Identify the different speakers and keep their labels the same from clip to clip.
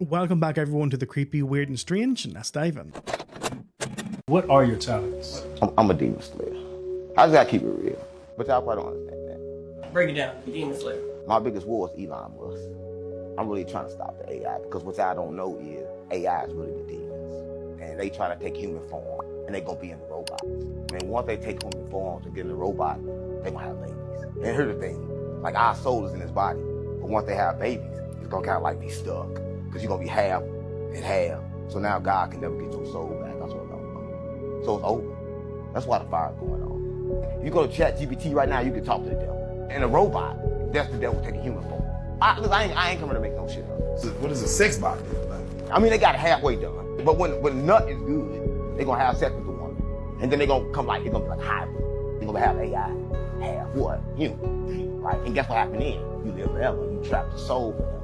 Speaker 1: Welcome back everyone to the Creepy, Weird and Strange, and let's dive in.
Speaker 2: What are your talents?
Speaker 3: I'm a demon slayer. I just gotta keep it real. But y'all probably don't understand that.
Speaker 4: Break it down, Demon Slayer.
Speaker 3: My biggest war is Elon Musk. I'm really trying to stop the AI because what I don't know is AI is really the demons. And they try to take human form and they gonna be in the robots. And once they take human forms and get in the robot, they gonna have babies. And here's the thing, like our soul is in this body, but once they have babies, it's gonna kind of like be stuck because you're gonna be half and half. So now God can never get your soul back. That's what I'm about. So it's over. That's why the fire's going on. If you go to ChatGPT right now, you can talk to the devil. And a robot, that's the devil taking human form. I ain't coming to make no shit up.
Speaker 5: So what is a sex bot?
Speaker 3: I mean, they got it halfway done. But when nut is good, they're gonna have sex with the woman. And then they're gonna come like, they're gonna be like hybrid. They're gonna have AI, half what? Human. Right? And guess what happened then? You live forever. You trap the soul forever.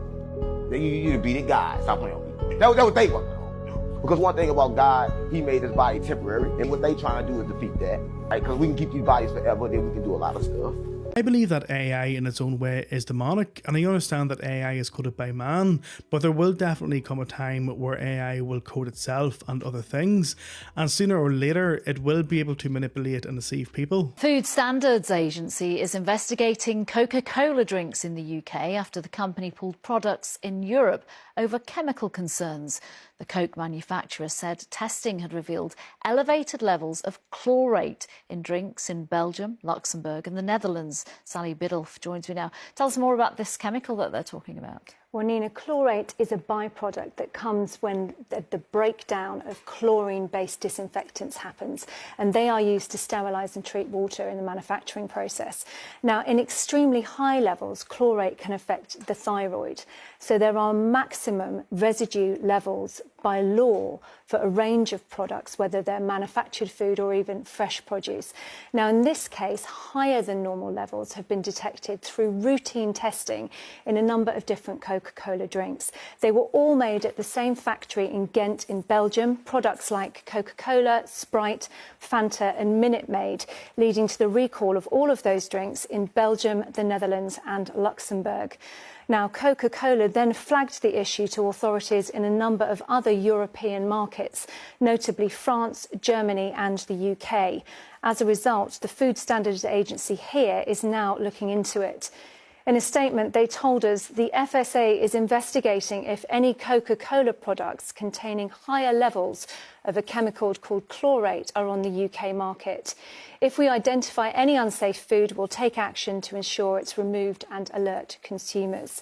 Speaker 3: Then you beat it God. Stop playing with me. That was what they working on. Because one thing about God, he made his body temporary. And what they trying to do is defeat that. Right? Because we can keep these bodies forever, then we can do a lot of stuff.
Speaker 1: I believe that AI in its own way is demonic, and I understand that AI is coded by man, but there will definitely come a time where AI will code itself and other things, and sooner or later it will be able to manipulate and deceive people.
Speaker 6: Food Standards Agency is investigating Coca-Cola drinks in the UK after the company pulled products in Europe over chemical concerns. The Coke manufacturer said testing had revealed elevated levels of chlorate in drinks in Belgium, Luxembourg and the Netherlands. Sally Biddulph joins me now. Tell us more about this chemical that they're talking about.
Speaker 7: Well, Nina, chlorate is a byproduct that comes when the breakdown of chlorine-based disinfectants happens, and they are used to sterilise and treat water in the manufacturing process. Now, in extremely high levels, chlorate can affect the thyroid. So there are maximum residue levels by law for a range of products, whether they're manufactured food or even fresh produce. Now, in this case, higher than normal levels have been detected through routine testing in a number of different Coca-Cola drinks. They were all made at the same factory in Ghent in Belgium, products like Coca-Cola, Sprite, Fanta and Minute Maid, leading to the recall of all of those drinks in Belgium, the Netherlands and Luxembourg. Now, Coca-Cola then flagged the issue to authorities in a number of other European markets, notably France, Germany and the UK. As a result, the Food Standards Agency here is now looking into it. In a statement, they told us the FSA is investigating if any Coca-Cola products containing higher levels of a chemical called chlorate are on the UK market. If we identify any unsafe food, we'll take action to ensure it's removed and alert consumers.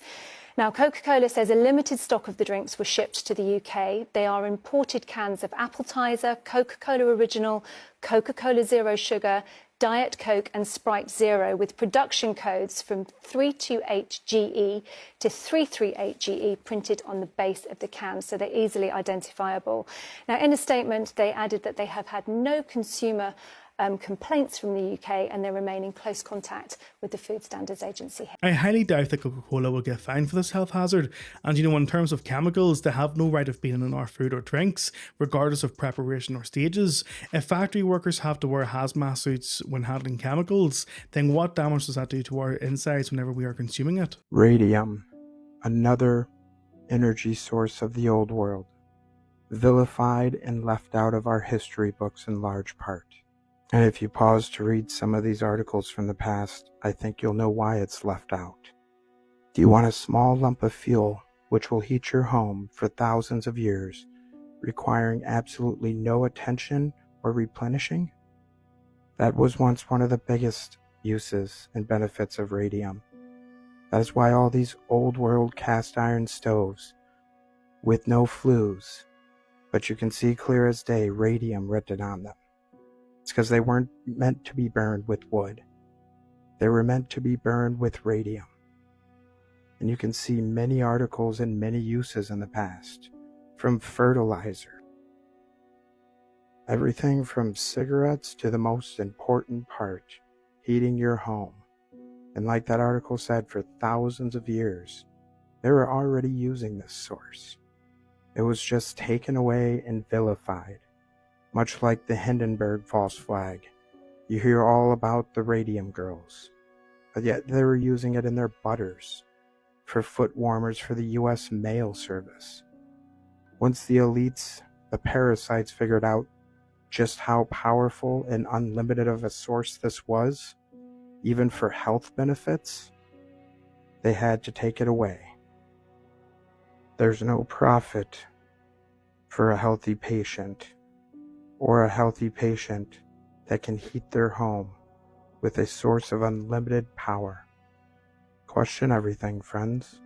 Speaker 7: Now, Coca-Cola says a limited stock of the drinks were shipped to the UK. They are imported cans of Appletiser, Coca-Cola Original, Coca-Cola Zero Sugar, Diet Coke and Sprite Zero, with production codes from 328GE to 338GE printed on the base of the can, so they're easily identifiable. Now, in a statement, they added that they have had no consumer complaints from the UK and they remain in close contact with the Food Standards Agency.
Speaker 1: I highly doubt that Coca-Cola will get fined for this health hazard, and in terms of chemicals, they have no right of being in our food or drinks, regardless of preparation or stages. If factory workers have to wear hazmat suits when handling chemicals, then what damage does that do to our insides whenever we are consuming it?
Speaker 8: Radium, another energy source of the old world, vilified and left out of our history books in large part. And if you pause to read some of these articles from the past, I think you'll know why it's left out. Do you want a small lump of fuel which will heat your home for thousands of years, requiring absolutely no attention or replenishing? That was once one of the biggest uses and benefits of radium. That is why all these old world cast iron stoves with no flues, but you can see clear as day radium written on them. It's because they weren't meant to be burned with wood. They were meant to be burned with radium. And you can see many articles and many uses in the past, from fertilizer. Everything from cigarettes to the most important part, heating your home. And like that article said, for thousands of years, they were already using this source. It was just taken away and vilified. Much like the Hindenburg false flag, you hear all about the radium girls, but yet they were using it in their butters, for foot warmers for the US mail service, Once the elites, the parasites, figured out just how powerful and unlimited of a source this was, even for health benefits, they had to take it away. There's no profit for a healthy patient, or a healthy patient that can heat their home with a source of unlimited power. Question everything, friends.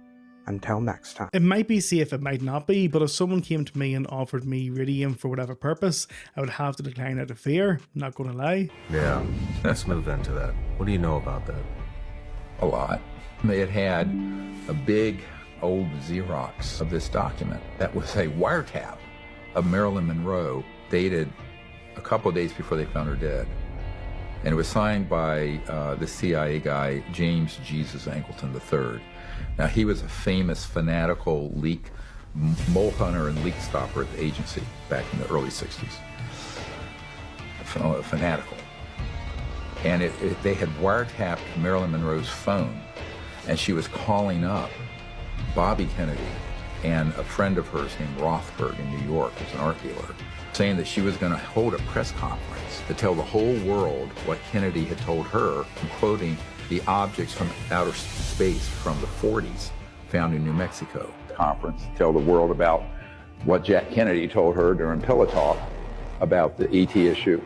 Speaker 8: Until next time.
Speaker 1: It might be safe, it might not be, but if someone came to me and offered me radium for whatever purpose, I would have to decline out of fear, not gonna lie.
Speaker 4: Yeah, let's move into that. What do you know about that?
Speaker 5: A lot. They had a big old Xerox of this document that was a wiretap of Marilyn Monroe, dated a couple of days before they found her dead. And it was signed by the CIA guy, James Jesus Angleton III. Now, he was a famous fanatical leak mole hunter and leak stopper at the agency back in the early 60s. Fanatical. And they had wiretapped Marilyn Monroe's phone, and she was calling up Bobby Kennedy and a friend of hers named Rothberg in New York, who's an art dealer, saying that she was going to hold a press conference to tell the whole world what Kennedy had told her, quoting the objects from outer space from the 40s found in New Mexico. Conference, tell the world about what Jack Kennedy told her during Pillow Talk about the ET issue.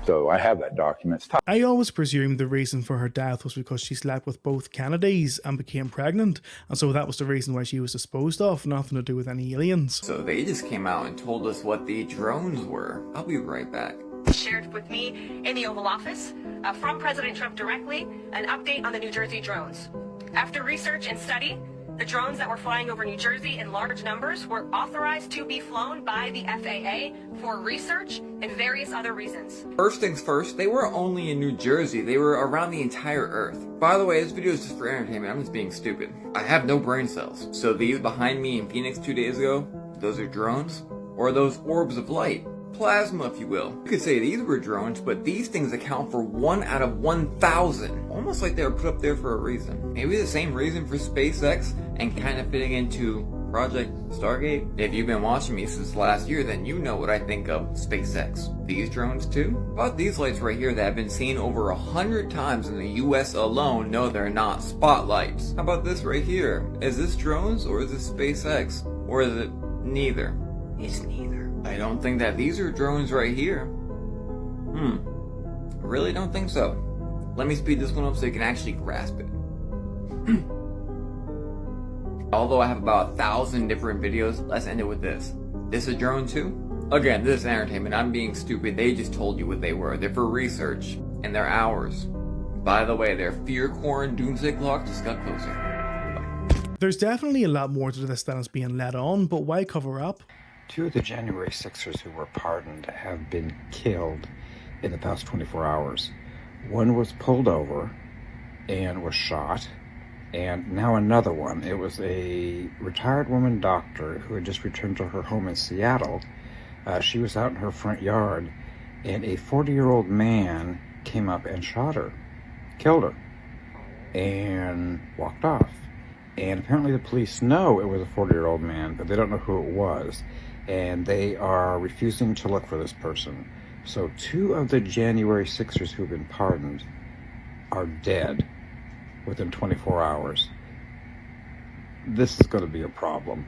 Speaker 5: So I have that document.
Speaker 1: I always presumed the reason for her death was because she slept with both Kennedys and became pregnant, and so that was the reason why she was disposed of, nothing to do with any aliens.
Speaker 9: So they just came out and told us what the drones were. I'll be right back.
Speaker 10: Shared with me in the Oval Office from President Trump directly an update on the New Jersey drones. After research and study, the drones that were flying over New Jersey in large numbers were authorized to be flown by the FAA for research and various other reasons.
Speaker 9: First things first, they were only in New Jersey. They were around the entire Earth. By the way, this video is just for entertainment. I'm just being stupid. I have no brain cells. So these behind me in Phoenix 2 days ago, those are drones? Or are those orbs of light? Plasma, if you will. You could say these were drones, but these things account for 1 out of 1,000. Almost like they were put up there for a reason. Maybe the same reason for SpaceX and kind of fitting into Project Stargate. If you've been watching me since last year, then you know what I think of SpaceX. These drones too? About these lights right here that have been seen over 100 times in the US alone, no, they're not spotlights. How about this right here? Is this drones or is this SpaceX? Or is it neither? It's neither. I don't think that these are drones right here. I really don't think so. Let me speed this one up so you can actually grasp it. Although I have about 1,000 different videos, let's end it with this. This a drone too? Again, this is entertainment. I'm being stupid. They just told you what they were. They're for research, and they're ours. By the way, their fear core and doomsday clock just got closer.
Speaker 1: There's definitely a lot more to this than is being let on, but why cover up?
Speaker 11: 2 of the January 6ers who were pardoned have been killed in the past 24 hours. One was pulled over and was shot, and now another one. It was a retired woman doctor who had just returned to her home in Seattle. She was out in her front yard, and a 40-year-old man came up and shot her, killed her, and walked off. And apparently the police know it was a 40-year-old man, but they don't know who it was. And they are refusing to look for this person. So 2 of the January 6ers who have been pardoned are dead within 24 hours. This is going to be a problem.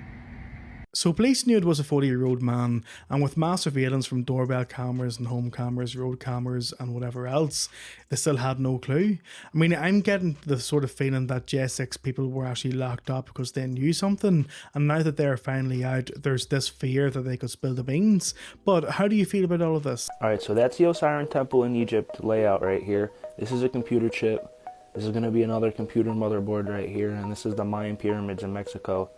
Speaker 1: So police knew it was a 40-year-old man, and with mass surveillance from doorbell cameras and home cameras, road cameras and whatever else, they still had no clue. I mean, I'm getting the sort of feeling that J6 people were actually locked up because they knew something, and now that they're finally out, there's this fear that they could spill the beans. But how do you feel about all of this?
Speaker 12: Alright, so that's the Osiris Temple in Egypt layout right here. This is a computer chip. This is going to be another computer motherboard right here, and this is the Mayan pyramids in Mexico.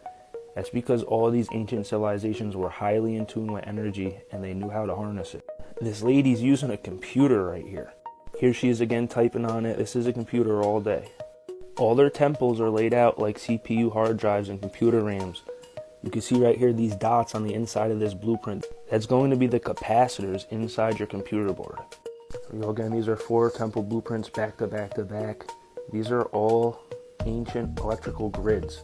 Speaker 12: That's because all these ancient civilizations were highly in tune with energy and they knew how to harness it. This lady's using a computer right here. Here she is again typing on it. This is a computer all day. All their temples are laid out like CPU hard drives and computer RAMs. You can see right here these dots on the inside of this blueprint. That's going to be the capacitors inside your computer board. Again, these are 4 temple blueprints back to back to back. These are all ancient electrical grids.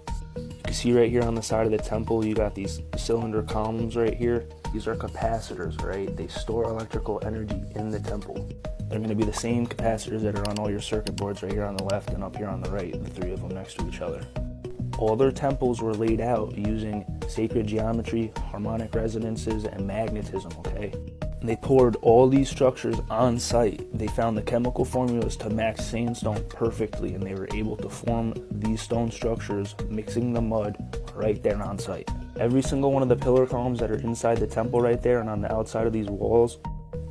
Speaker 12: You You see right here on the side of the temple, you got these cylinder columns right here. These are capacitors, right? They store electrical energy in the temple. They're going to be the same capacitors that are on all your circuit boards right here on the left and up here on the right, the three of them next to each other. All their temples were laid out using sacred geometry, harmonic resonances, and magnetism, okay? And they poured all these structures on site. They found the chemical formulas to match sandstone perfectly, and they were able to form these stone structures, mixing the mud right there on site. Every single one of the pillar columns that are inside the temple right there and on the outside of these walls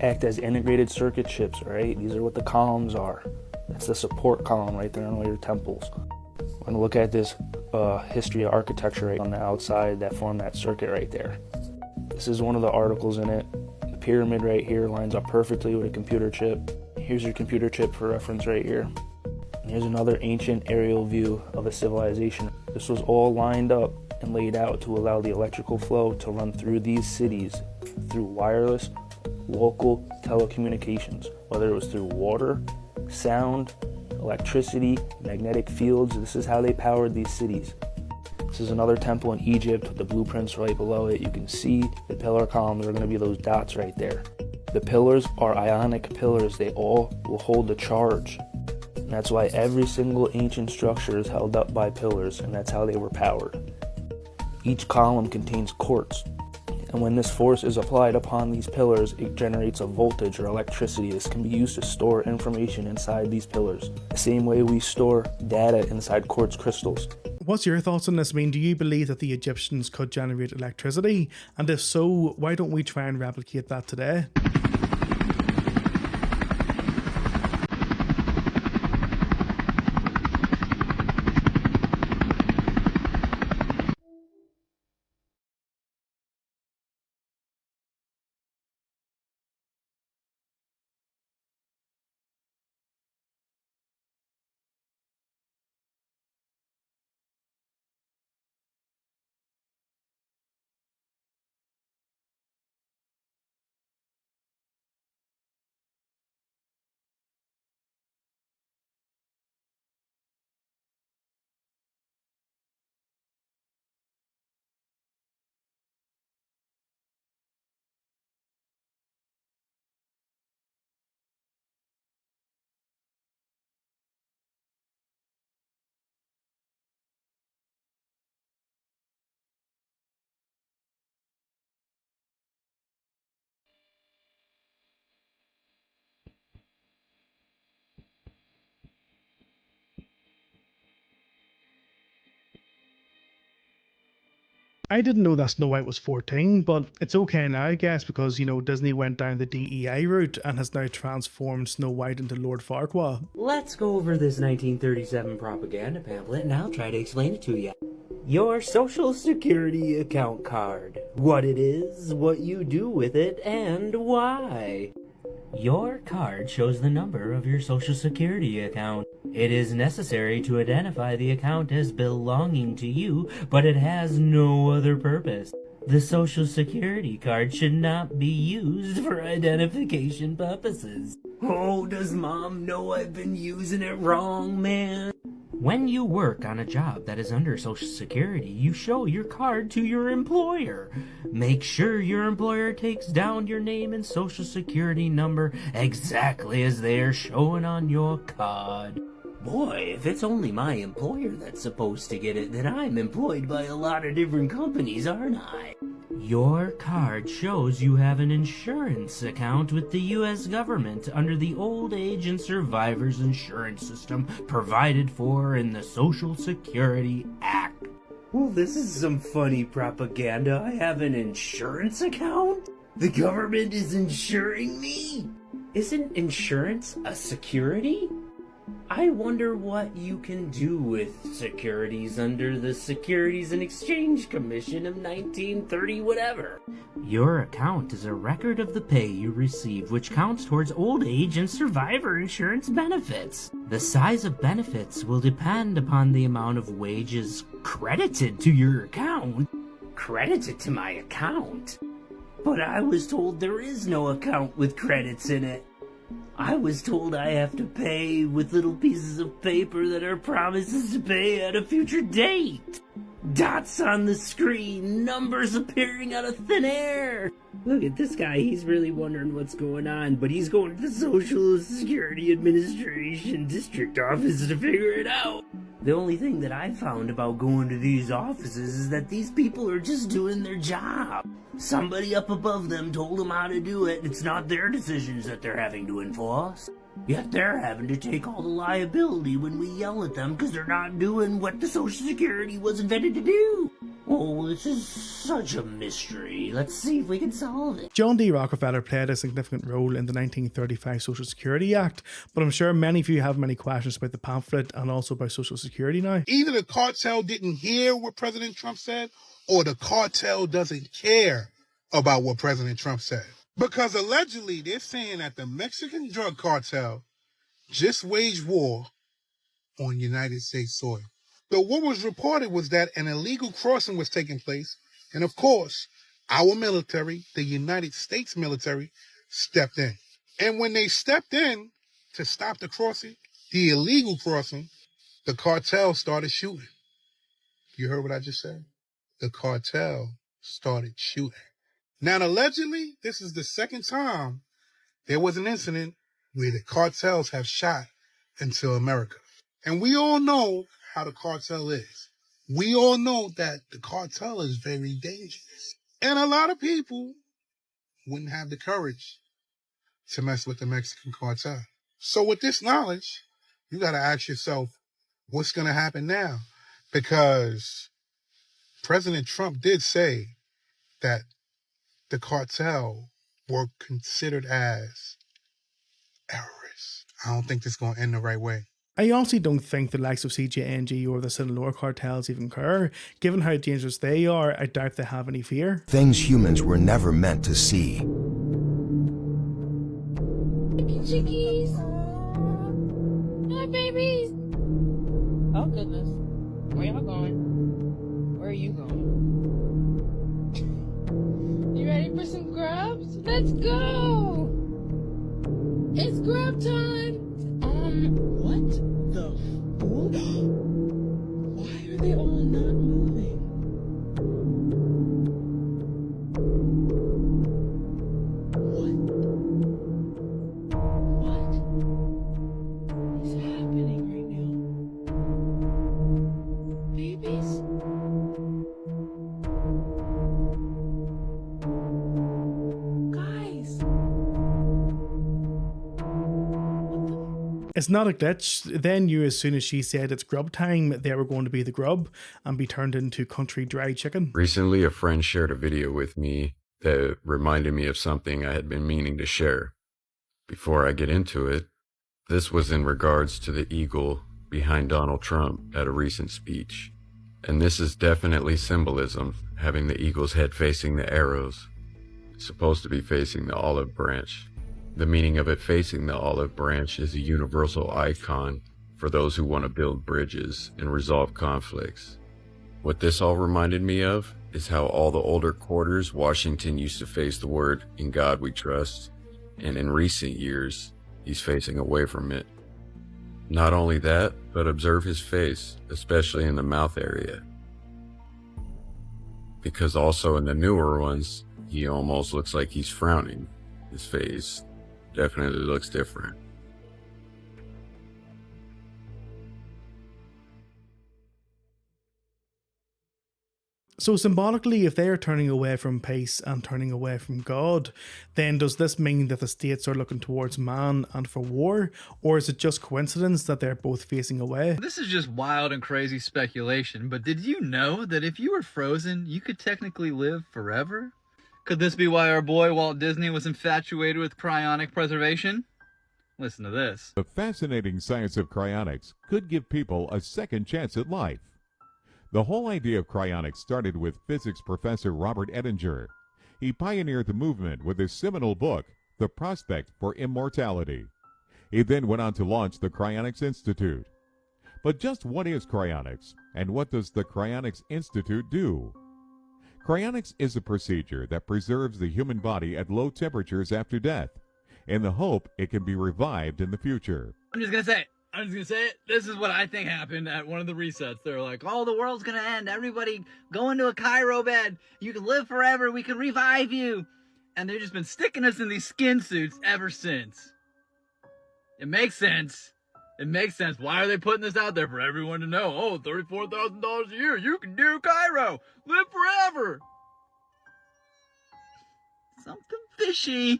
Speaker 12: act as integrated circuit chips, right? These are what the columns are. That's the support column right there on all your temples. We're going to look at this history of architecture right on the outside that formed that circuit right there. This is one of the articles in it. The pyramid right here lines up perfectly with a computer chip. Here's your computer chip for reference right here. And here's another ancient aerial view of a civilization. This was all lined up and laid out to allow the electrical flow to run through these cities through wireless, local telecommunications, whether it was through water, sound, electricity, magnetic fields. This is how they powered these cities. This is another temple in Egypt with the blueprints right below it. You can see the pillar columns are going to be those dots right there. The pillars are ionic pillars. They all will hold the charge. And that's why every single ancient structure is held up by pillars, and that's how they were powered. Each column contains quartz. And when this force is applied upon these pillars, it generates a voltage or electricity. This can be used to store information inside these pillars, the same way we store data inside quartz crystals.
Speaker 1: What's your thoughts on this? I mean, do you believe that the Egyptians could generate electricity? And if so, why don't we try and replicate that today? I didn't know that Snow White was 14, but it's okay now, I guess, because, you know, Disney went down the DEA route and has now transformed Snow White into Lord Farquaad.
Speaker 13: Let's go over this 1937 propaganda pamphlet and I'll try to explain it to you. Your Social Security account card. What it is, what you do with it, and why. Your card shows the number of your Social Security account. It is necessary to identify the account as belonging to you, but it has no other purpose. The Social Security card should not be used for identification purposes. Oh, does Mom know I've been using it wrong, man? When you work on a job that is under Social Security, you show your card to your employer. Make sure your employer takes down your name and Social Security number exactly as they are shown on your card. Boy, if it's only my employer that's supposed to get it, then I'm employed by a lot of different companies, aren't I? Your card shows you have an insurance account with the U.S. government under the Old Age and Survivors Insurance System provided for in the Social Security Act. Well, this is some funny propaganda. I have an insurance account? The government is insuring me? Isn't insurance a security? I wonder what you can do with securities under the Securities and Exchange Commission of 1930 whatever. Your account is a record of the pay you receive, which counts towards old age and survivor insurance benefits. The size of benefits will depend upon the amount of wages credited to your account. Credited to my account? But I was told there is no account with credits in it. I was told I have to pay with little pieces of paper that are promises to pay at a future date. Dots on the screen, numbers appearing out of thin air. Look at this guy, he's really wondering what's going on, but he's going to the Social Security Administration district office to figure it out. The only thing that I found about going to these offices is that these people are just doing their job. Somebody up above them told them how to do it. It's not their decisions that they're having to enforce. Yet they're having to take all the liability when we yell at them because they're not doing what the Social Security was invented to do. Oh, this is such a mystery. Let's see if we can solve it.
Speaker 1: John D. Rockefeller played a significant role in the 1935 Social Security Act, but I'm sure many of you have many questions about the pamphlet and also about Social Security now.
Speaker 14: Either the cartel didn't hear what President Trump said, or the cartel doesn't care about what President Trump said. Because allegedly, they're saying that the Mexican drug cartel just waged war on United States soil. So what was reported was that an illegal crossing was taking place. And of course, our military, the United States military, stepped in. And when they stepped in to stop the crossing, the illegal crossing, the cartel started shooting. You heard what I just said? The cartel started shooting. Now, allegedly, this is the second time there was an incident where the cartels have shot into America. And we all know how the cartel is. We all know that the cartel is very dangerous. And a lot of people wouldn't have the courage to mess with the Mexican cartel. So with this knowledge, you got to ask yourself, what's going to happen now? Because President Trump did say that the cartel were considered as terrorists. I don't think this is going to end the right way.
Speaker 1: I honestly don't think the likes of CJNG or the Sinaloa cartels even care. Given how dangerous they are, I doubt they have any fear.
Speaker 15: Things humans were never meant to see.
Speaker 16: Chickies. Hi, babies. Oh, goodness. Where y'all going? Where are you going? You ready for some grubs? Let's go! It's grub time! What the fool? Why are they all not moving? What is happening right now? Babies?
Speaker 1: It's not a glitch. They knew as soon as she said it's grub time, they were going to be the grub and be turned into country dry chicken.
Speaker 17: Recently, a friend shared a video with me that reminded me of something I had been meaning to share. Before I get into it, this was in regards to the eagle behind Donald Trump at a recent speech. And this is definitely symbolism, having the eagle's head facing the arrows. It's supposed to be facing the olive branch. The meaning of it facing the olive branch is a universal icon for those who want to build bridges and resolve conflicts. What this all reminded me of is how all the older quarters Washington used to face the word "In God We Trust," and in recent years, he's facing away from it. Not only that, but observe his face, especially in the mouth area. Because also in the newer ones, he almost looks like he's frowning. His face definitely looks different.
Speaker 1: So symbolically, if they are turning away from peace and turning away from God, then does this mean that the states are looking towards man and for war? Or is it just coincidence that they're both facing away?
Speaker 18: This is just wild and crazy speculation, but did you know that if you were frozen, you could technically live forever? Could this be why our boy Walt Disney was infatuated with cryonic preservation? Listen to this.
Speaker 19: The fascinating science of cryonics could give people a second chance at life. The whole idea of cryonics started with physics professor Robert Ettinger. He pioneered the movement with his seminal book, The Prospect for Immortality. He then went on to launch the Cryonics Institute. But just what is cryonics, and what does the Cryonics Institute do? Cryonics is a procedure that preserves the human body at low temperatures after death, in the hope it can be revived in the future.
Speaker 18: I'm just gonna say, I'm just gonna say it. This is what I think happened at one of the resets. They're like, oh, the world's gonna end. Everybody go into a Cairo bed. You can live forever. We can revive you. And they've just been sticking us in these skin suits ever since. It makes sense. It makes sense. Why are they putting this out there for everyone to know? Oh, $34,000 a year. You can do Cairo. Live forever. Something fishy.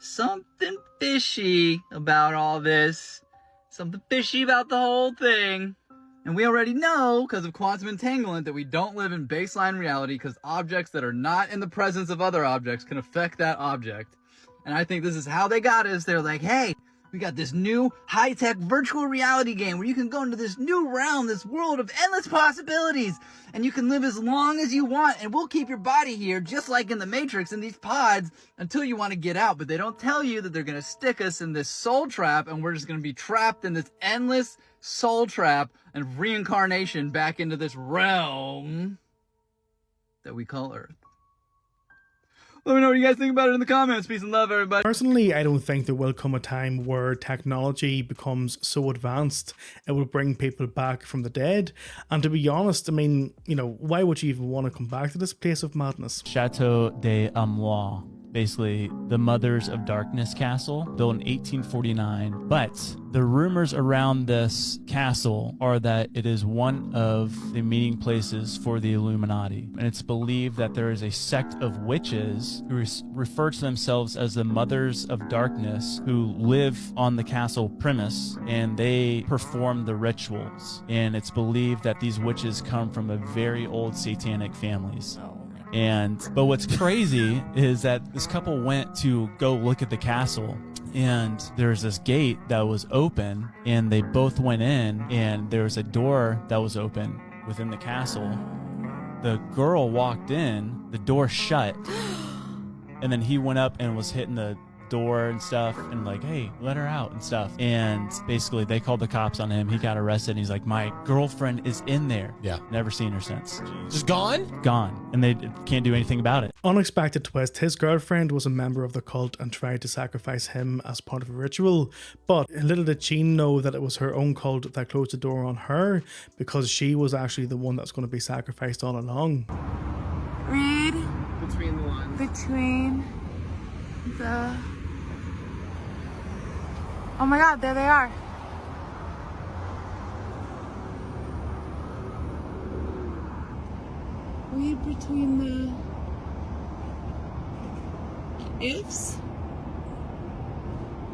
Speaker 18: Something fishy about all this. Something fishy about the whole thing. And we already know, because of quantum entanglement, that we don't live in baseline reality because objects that are not in the presence of other objects can affect that object. And I think this is how they got us. They're like, hey, we got this new high-tech virtual reality game where you can go into this new realm, this world of endless possibilities, and you can live as long as you want, and we'll keep your body here, just like in the Matrix, in these pods, until you want to get out. But they don't tell you that they're going to stick us in this soul trap, and we're just going to be trapped in this endless soul trap and reincarnation back into this realm that we call Earth. Let me know what you guys think about it in the comments. Peace and love, everybody.
Speaker 1: Personally, I don't think there will come a time where technology becomes so advanced it will bring people back from the dead. And to be honest, I mean, you know, why would you even want to come back to this place of madness?
Speaker 20: Chateau des Amois, basically the Mothers of Darkness castle, built in 1849. But the rumors around this castle are that it is one of the meeting places for the Illuminati. And it's believed that there is a sect of witches who refer to themselves as the Mothers of Darkness who live on the castle premise, and they perform the rituals. And it's believed that these witches come from a very old satanic families. But what's crazy is that this couple went to go look at the castle, and there's this gate that was open, and they both went in, and there was a door that was open within the castle. The girl walked in, the door shut, and then he went up and was hitting the door and stuff and like, hey, let her out and stuff. And basically they called the cops on him. He got arrested, and he's like, my girlfriend is in there.
Speaker 21: Yeah.
Speaker 20: Never seen her since.
Speaker 21: Just gone?
Speaker 20: Gone. And they can't do anything about it.
Speaker 1: Unexpected twist, his girlfriend was a member of the cult and tried to sacrifice him as part of a ritual, but little did she know that it was her own cult that closed the door on her, because she was actually the one that's going to be sacrificed all along.
Speaker 16: Read
Speaker 22: between the lines.
Speaker 16: Between the... Oh my god, there they are. Read between the ifs?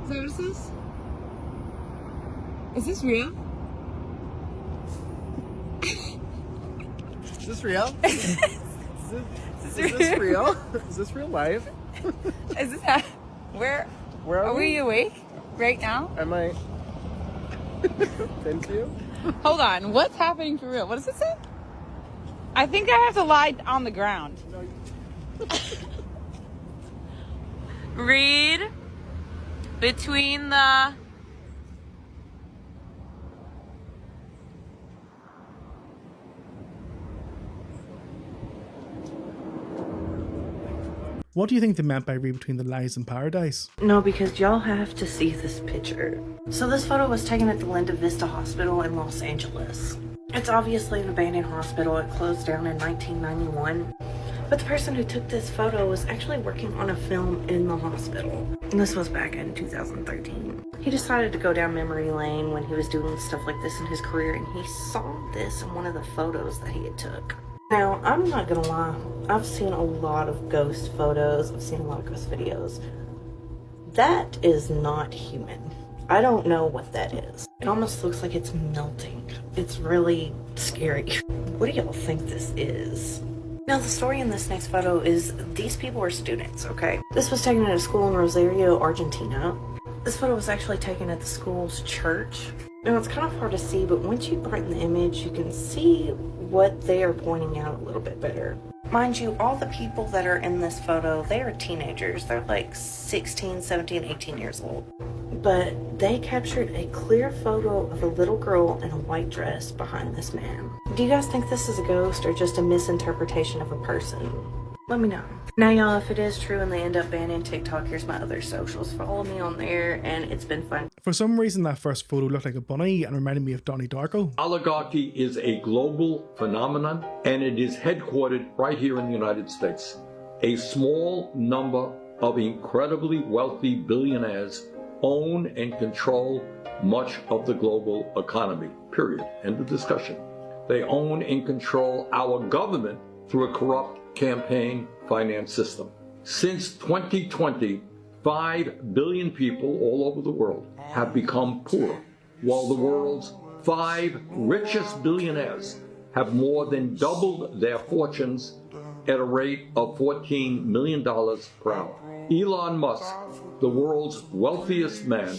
Speaker 16: Is that what it says? Is this real?
Speaker 22: Is this real? Is this real? Is this real life?
Speaker 16: Is this where are we awake right now?
Speaker 22: Am I into you?
Speaker 16: Hold on, what's happening for real? What does it say? I think I have to lie on the ground. Read between the...
Speaker 1: What do you think they meant by read between the lies in paradise?
Speaker 23: No, because y'all have to see this picture. So this photo was taken at the Linda Vista Hospital in Los Angeles. It's obviously an abandoned hospital. It closed down in 1991. But the person who took this photo was actually working on a film in the hospital. And this was back in 2013. He decided to go down memory lane when he was doing stuff like this in his career, and he saw this in one of the photos that he had took. Now, I'm not gonna lie, I've seen a lot of ghost photos, I've seen a lot of ghost videos. That is not human. I don't know what that is. It almost looks like it's melting. It's really scary. What do y'all think this is? Now, the story in this next photo is these people are students, okay? This was taken at a school in Rosario, Argentina. This photo was actually taken at the school's church. Now, it's kind of hard to see, but once you brighten the image, you can see what they are pointing out a little bit better. Mind you, all the people that are in this photo, they are teenagers. They're like 16, 17, 18 years old. But they captured a clear photo of a little girl in a white dress behind this man. Do you guys think this is a ghost or just a misinterpretation of a person? let me know. Now, y'all, if it is true and they end up banning TikTok, here's my other socials. Follow me on there, and it's been fun.
Speaker 1: For some reason, that first photo looked like a bunny and reminded me of Donnie Darko.
Speaker 2: Oligarchy is a global phenomenon, and it is headquartered right here in the United States. A small number of incredibly wealthy billionaires own and control much of the global economy, period. End of discussion. They own and control our government through a corrupt campaign finance system. Since 2020, 5 billion people all over the world have become poor, while the world's 5 richest billionaires have more than doubled their fortunes at a rate of $14 million per hour. Elon Musk, the world's wealthiest man,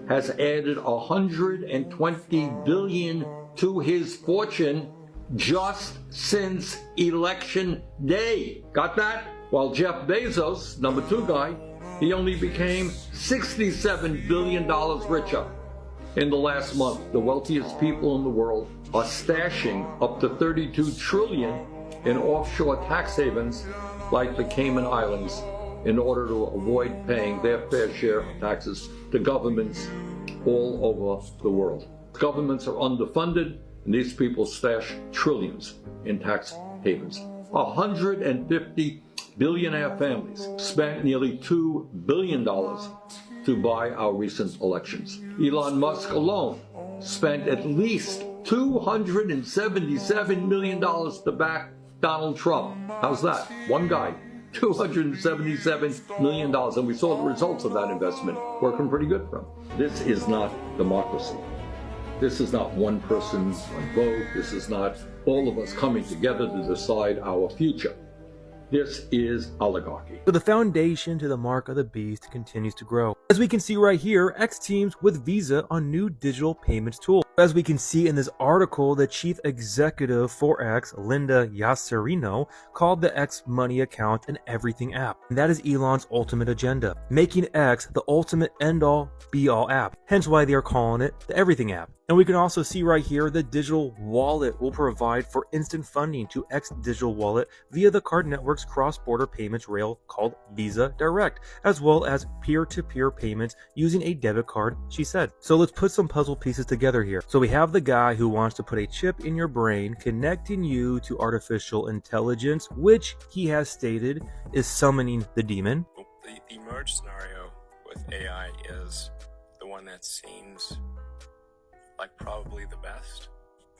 Speaker 2: has added $120 billion to his fortune just since election day. Got that? While Jeff Bezos, number 2 guy, he only became $67 billion richer in the last month. The wealthiest people in the world are stashing up to $32 trillion in offshore tax havens like the Cayman Islands in order to avoid paying their fair share of taxes to governments all over the world. Governments are underfunded, and these people stash trillions in tax havens. 150 billionaire families spent nearly $2 billion to buy our recent elections. Elon Musk alone spent at least $277 million to back Donald Trump. How's that? One guy. $277 million, and we saw the results of that investment working pretty good for him. This is not democracy. This is not one person, one vote. This is not all of us coming together to decide our future. This is oligarchy.
Speaker 3: So the foundation to the mark of the beast continues to grow. As we can see right here, X teams with Visa on new digital payments tool. As we can see in this article, the chief executive for X, Linda Yaccarino, called the X Money account an everything app. And that is Elon's ultimate agenda, making X the ultimate end-all, be-all app. Hence why they are calling it the everything app. And we can also see right here the digital wallet will provide for instant funding to X digital wallet via the card network's cross-border payments rail called Visa Direct, as well as peer-to-peer payments using a debit card, she said. So let's put some puzzle pieces together here. So we have the guy who wants to put a chip in your brain, connecting you to artificial intelligence, which he has stated is summoning the demon.
Speaker 21: The merge scenario with AI is the one that seems like probably the best.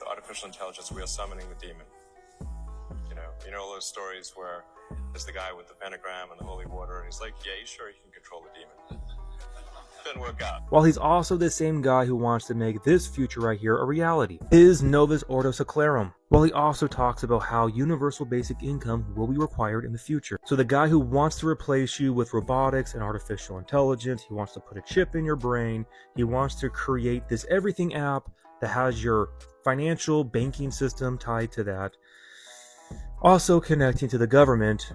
Speaker 21: The artificial intelligence, we are summoning the demon. You know all those stories where there's the guy with the pentagram and the holy water, and he's like, yeah, you sure you can control the demon? Didn't work out.
Speaker 3: While he's also the same guy who wants to make this future right here a reality. Is Novus Ordo Secularum. While he also talks about how universal basic income will be required in the future. So the guy who wants to replace you with robotics and artificial intelligence, he wants to put a chip in your brain, he wants to create this everything app that has your financial banking system tied to that. Also connecting to the government.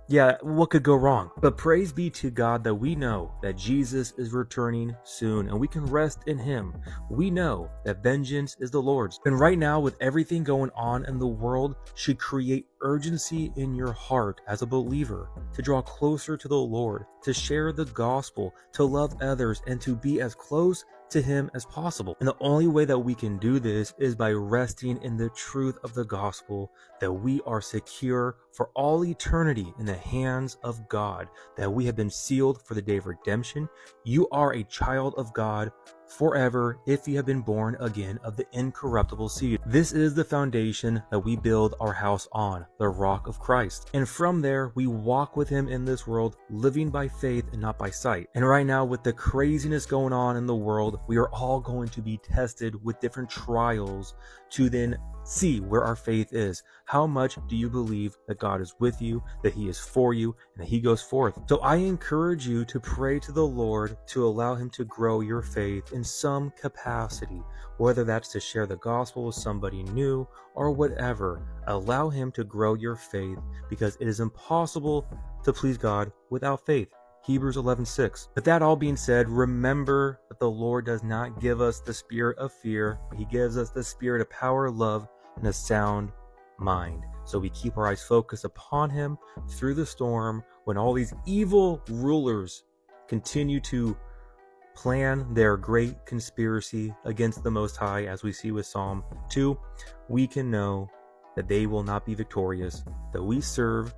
Speaker 3: Yeah, what could go wrong? But praise be to God that we know that Jesus is returning soon and we can rest in him. We know that vengeance is the Lord's. And right now, with everything going on in the world, should create urgency in your heart as a believer to draw closer to the Lord, to share the gospel, to love others, and to be as close to him as possible. And the only way that we can do this is by resting in the truth of the gospel, that we are secure for all eternity in the hands of God, that we have been sealed for the day of redemption. You are a child of God forever if you have been born again of the incorruptible seed. This is the foundation that we build our house on, the rock of Christ. And from there, we walk with him in this world, living by faith and not by sight. And right now, with the craziness going on in the world, we are all going to be tested with different trials to then see where our faith is. How much do you believe that God is with you, that he is for you, and that he goes forth? So I encourage you to pray to the Lord to allow him to grow your faith in some capacity, whether that's to share the gospel with somebody new or whatever. Allow him to grow your faith, because it is impossible to please God without faith. Hebrews 11:6. With that all being said, remember that the Lord does not give us the spirit of fear, but he gives us the spirit of power, love, and a sound mind. So we keep our eyes focused upon him through the storm when all these evil rulers continue to plan their great conspiracy against the Most High, as we see with Psalm 2. We can know that they will not be victorious, that we serve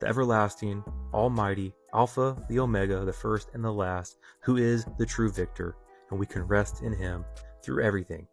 Speaker 3: the everlasting, almighty, Alpha, the Omega, the first and the last, who is the true victor, and we can rest in him through everything.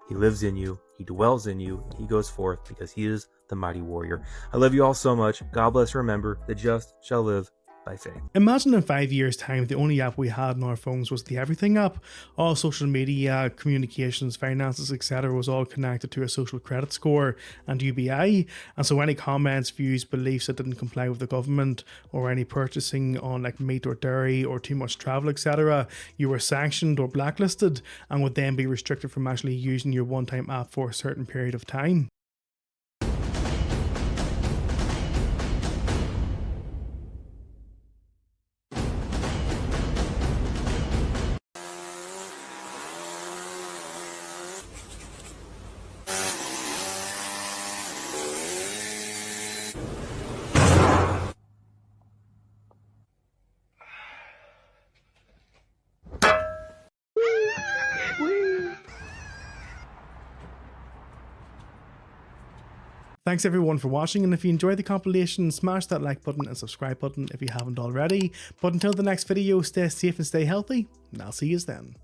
Speaker 3: He lives in you, he dwells in you, and he goes forth because he is the mighty warrior. I love you all so much. God bless. Remember, the just shall live by faith.
Speaker 1: Imagine in 5 years' time, the only app we had on our phones was the Everything app. All social media, communications, finances, etc. was all connected to a social credit score and UBI. And so any comments, views, beliefs that didn't comply with the government, or any purchasing on like meat or dairy or too much travel, etc., you were sanctioned or blacklisted and would then be restricted from actually using your one-time app for a certain period of time. Thanks everyone for watching, and if you enjoyed the compilation, smash that like button and subscribe button if you haven't already. But until the next video, stay safe and stay healthy, and I'll see you then.